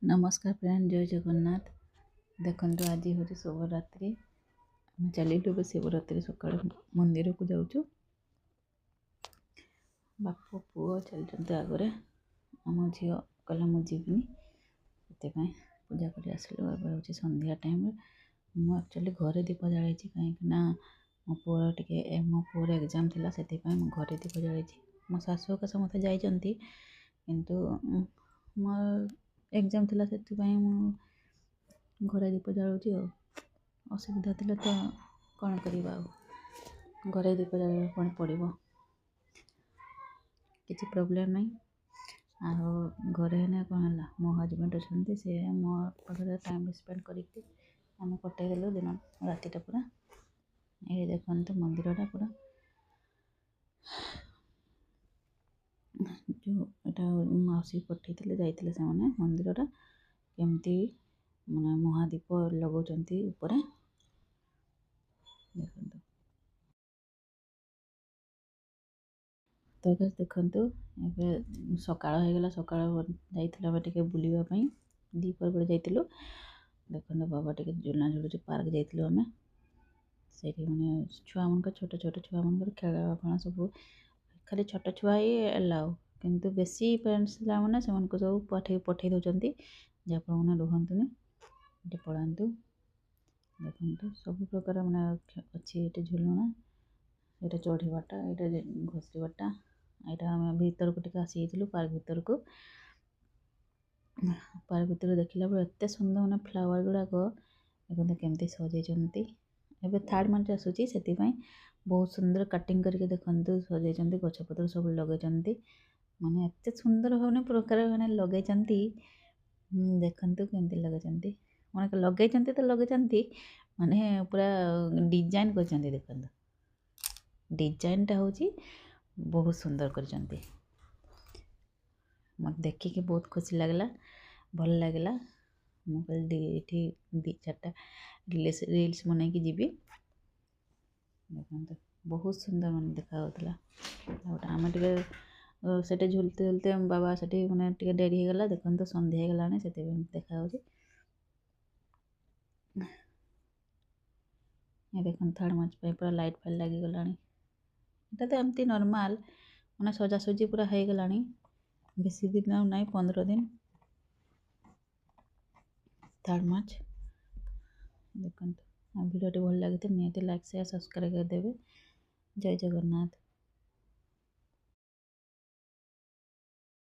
नमस्कार फ्रेंड, जय जगन्नाथ। देखो आज हूँ शिवरात्रि। आम चलू शिवरात्रि सकाल मंदिर को जाऊँ। बाप पुओ चलते आगे। आम झी कहला मुझे से पूजा कर आसलु। हूँ संध्या टाइम मुझे एक्चुअली घरे दीप जलाई कहीं मो पुअर टे मो पुअर एग्जाम थी से घरे दीप जलाई। मो शाशु का समस्त जाइंट किंतु मो एग्जाम थी से घरे दीप जलाऊँ। असुविधा थी तो कौन करवा घरे दीप जला कौन पड़ो किसी प्रोब्लेम नहीं। घरे ने कौन है मो हजबैंड अच्छा से मो पाखे टाइम स्पेंड करके आम कटेदेलु दिन रातिटा पूरा। ये देखते मंदिरटा पूरा जो एटा मौसी पठे जाते से मंदिरटा केमती माने महादीप लगाउछंती ऊपर देखंतु। तो देखंतु एबे सकाळ होगला। सकाळ जाइथिला टिके बुलिबा पई दीपर बेले जाइथिलु। देखंतु बाबा टिके झुलना झुलुची पार्क जाइथिलु हमें। सेठी माने छुआ मन का छोट छोट छुआ मन का खेलवा फणा सब खाली छोट छुआ ही एलाउ किंतु बेसी पेरेंट्स ला माने से मन को सब पठे दउचंती जे आपण माने रुहंतुनी जे पळांतु। देखंतु सब प्रकार माने अछि एटे झुलना। एटा चढ़ीबाटा, एटा घोषरीबाटा। एटा हम भीतर को टिके आसी जाइथिलु पार्क भीतर को। पार्क भीतर देखिला बेले एते सुंदर माने फ्लावर गुड़ाक देखंतु केमती सजाइछंती। एबे थर्ड मंथ आसुची सेति पई बहुत सुंदर कटिंग करके देखंतु सजाइछंती। गछपत्र सब लगाइछंती माने एते सुंदर भावने प्रकार माने लगाइछंती। देखंतु केमती लगाइछंती माने लगाइछंती तो लगाइछंती माने पूरा डिजाइन करछंती। देखंतु डिजाइन टा होची बहुत सुंदर करछंती। मत देखिके बहुत खुशी लागला, भल लागला। मु कहली एठी दी चारटा रील्स बनाई जीवी। देखंतु बहुत सुंदर मन देखा होतला। आम टे सेटे झुलते झुलते बाबा सेठी माने टिके डेरी हो गला। देखंतु संध्या हो गलाने सेते देखा होची। ये देखंतु थर्ड मंच पे पूरा लाइट फाइट लागी गलानी। एटा तो एमती नॉर्मल माने सजासजी पूरा हो गलानी। बेसी दिन नहीं 15 दिन। थर्ड मार्च देखंतु वीडियो भल लगे तो निहाती लाइक शेयर सब्सक्राइब कर देबे। जय जगन्नाथ।